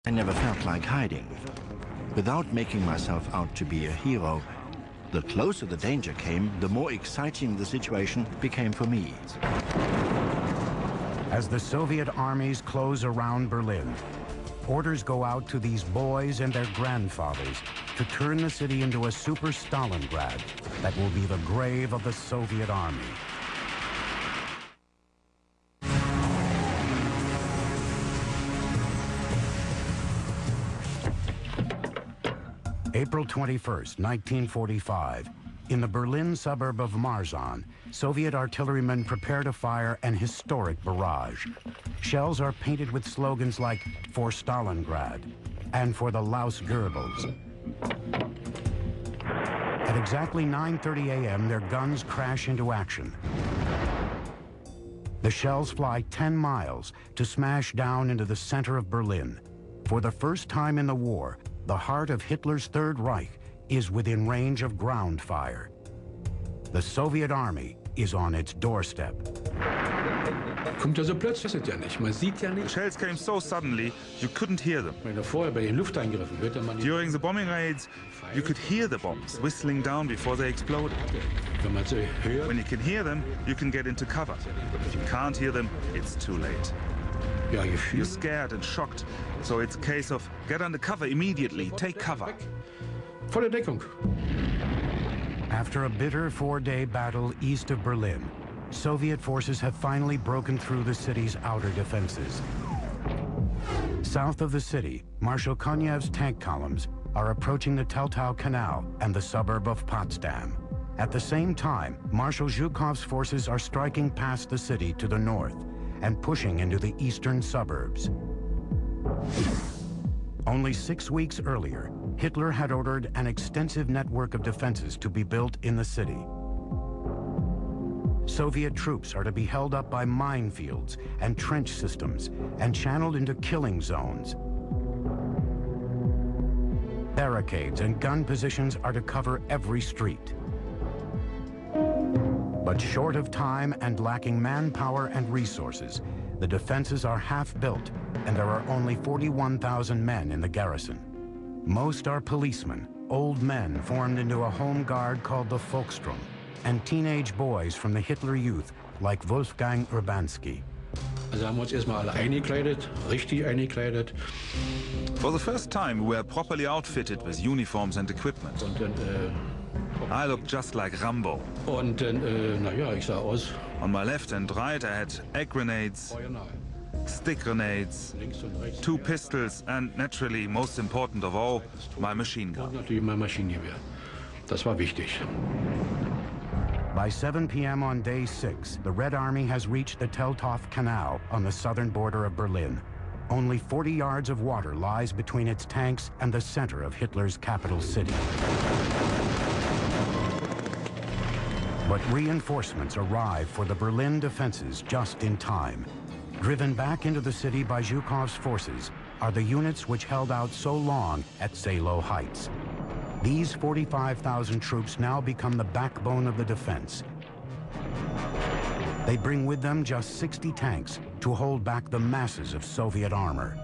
I never felt like hiding. Without making myself out to be a hero, the closer the danger came, the more exciting the situation became for me. As the Soviet armies close around Berlin, orders go out to these boys and their grandfathers to turn the city into a super Stalingrad that will be the grave of the Soviet army. April 21st, 1945. In the Berlin suburb of Marzahn, Soviet artillerymen prepare to fire an historic barrage. Shells are painted with slogans like "For Stalingrad" and "For the Laus Goebbels." At exactly 9:30 a.m., their guns crash into action. The shells fly 10 miles to smash down into the center of Berlin. For the first time in the war, the heart of Hitler's Third Reich is within range of ground fire. The Soviet army is on its doorstep. The shells came so suddenly, you couldn't hear them. During the bombing raids, you could hear the bombs whistling down before they exploded. When you can hear them, you can get into cover. If you can't hear them, it's too late. You're scared and shocked, so it's a case of get under cover immediately, take cover. Volle Deckung. After a bitter 4-day battle east of Berlin, Soviet forces have finally broken through the city's outer defenses. South of the city, Marshal Konev's tank columns are approaching the Teltow Canal and the suburb of Potsdam. At the same time, Marshal Zhukov's forces are striking past the city to the north and pushing into the eastern suburbs. Only 6 weeks earlier, Hitler had ordered an extensive network of defenses to be built in the city. Soviet troops are to be held up by minefields and trench systems and channeled into killing zones. Barricades and gun positions are to cover every street. But short of time and lacking manpower and resources, the defenses are half built and there are only 41,000 men in the garrison. Most are policemen, old men formed into a home guard called the Volkssturm, and teenage boys from the Hitler Youth like Wolfgang Urbanski. For the first time, we were properly outfitted with uniforms and equipment. I looked just like Rambo. On my left and right, I had egg grenades, stick grenades, 2 pistols, and naturally, most important of all, my machine gun. By 7 p.m. on day 6, the Red Army has reached the Teltow Canal on the southern border of Berlin. Only 40 yards of water lies between its tanks and the center of Hitler's capital city. But reinforcements arrive for the Berlin defenses just in time. Driven back into the city by Zhukov's forces are the units which held out so long at Seelow Heights. These 45,000 troops now become the backbone of the defense. They bring with them just 60 tanks to hold back the masses of Soviet armor.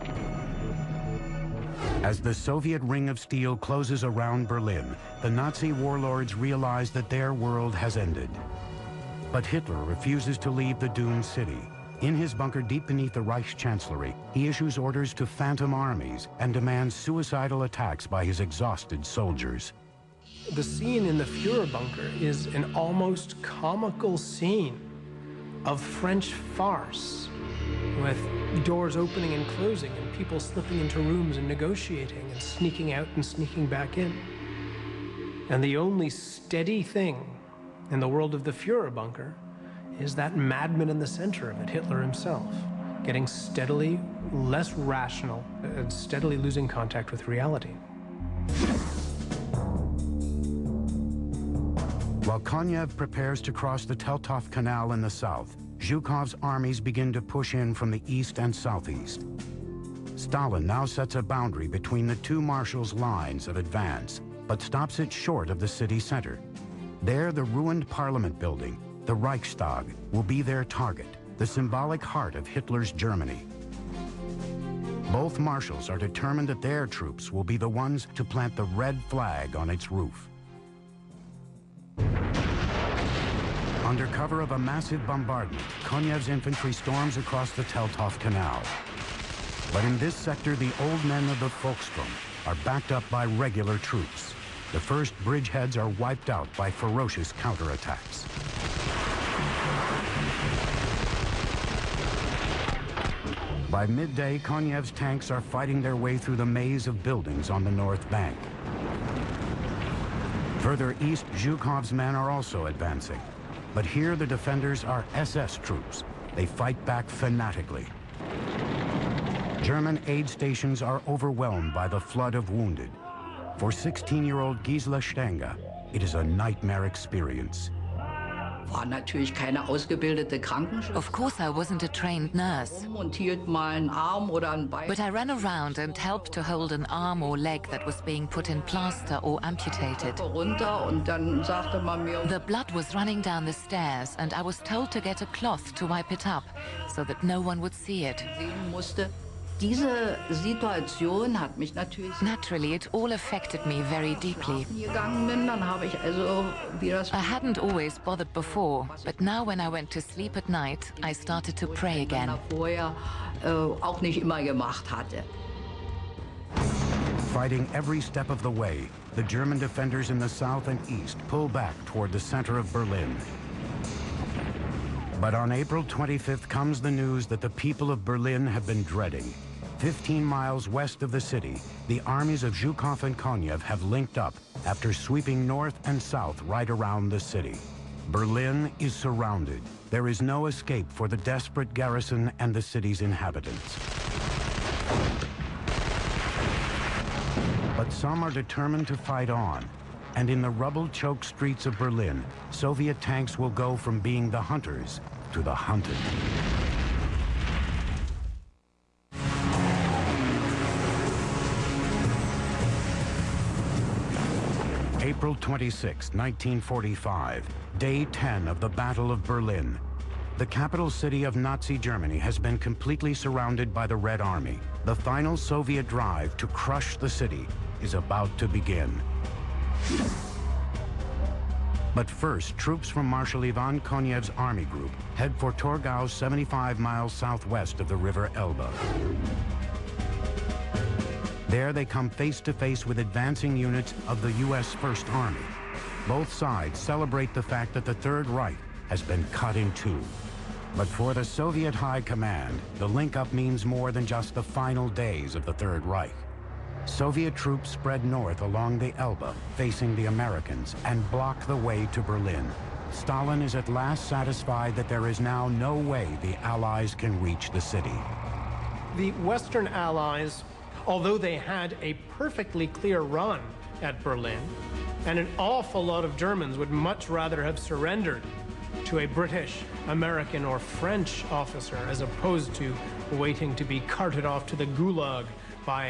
As the Soviet ring of steel closes around Berlin, the Nazi warlords realize that their world has ended. But Hitler refuses to leave the doomed city. In his bunker deep beneath the Reichschancellery, he issues orders to phantom armies and demands suicidal attacks by his exhausted soldiers. The scene in the Führer bunker is an almost comical scene of French farce, with doors opening and closing and people slipping into rooms and negotiating and sneaking out and sneaking back in. And the only steady thing in the world of the Führer bunker is that madman in the center of it, Hitler himself, getting steadily less rational and steadily losing contact with reality. While Konev prepares to cross the Teltow Canal in the south, Zhukov's armies begin to push in from the east and southeast. Stalin now sets a boundary between the two marshals' lines of advance, but stops it short of the city center. There, the ruined parliament building, the Reichstag, will be their target, the symbolic heart of Hitler's Germany. Both marshals are determined that their troops will be the ones to plant the red flag on its roof. Under cover of a massive bombardment, Konev's infantry storms across the Teltow Canal. But in this sector, the old men of the Volkssturm are backed up by regular troops. The first bridgeheads are wiped out by ferocious counterattacks. By midday, Konev's tanks are fighting their way through the maze of buildings on the north bank. Further east, Zhukov's men are also advancing. But here the defenders are SS troops. They fight back fanatically. German aid stations are overwhelmed by the flood of wounded. For 16-year-old Gisela Stenger, it is a nightmare experience. Of course, I wasn't a trained nurse, but I ran around and helped to hold an arm or leg that was being put in plaster or amputated. The blood was running down the stairs, and I was told to get a cloth to wipe it up so that no one would see it. Naturally, it all affected me very deeply. I hadn't always bothered before, but now when I went to sleep at night, I started to pray again. Fighting every step of the way, the German defenders in the south and east pull back toward the center of Berlin. But on April 25th comes the news that the people of Berlin have been dreading. 15 miles west of the city, the armies of Zhukov and Konev have linked up after sweeping north and south right around the city. Berlin is surrounded. There is no escape for the desperate garrison and the city's inhabitants. But some are determined to fight on. And in the rubble-choked streets of Berlin, Soviet tanks will go from being the hunters to the hunted. April 26, 1945, day 10 of the Battle of Berlin. The capital city of Nazi Germany has been completely surrounded by the Red Army. The final Soviet drive to crush the city is about to begin. But first, troops from Marshal Ivan Konev's army group head for Torgau, 75 miles southwest of the River Elbe. There they come face to face with advancing units of the U.S. First Army. Both sides celebrate the fact that the Third Reich has been cut in two. But for the Soviet High Command, the link-up means more than just the final days of the Third Reich. Soviet troops spread north along the Elbe, facing the Americans, and block the way to Berlin. Stalin is at last satisfied that there is now no way the Allies can reach the city. The Western Allies, although they had a perfectly clear run at Berlin, and an awful lot of Germans would much rather have surrendered to a British, American, or French officer as opposed to waiting to be carted off to the Gulag by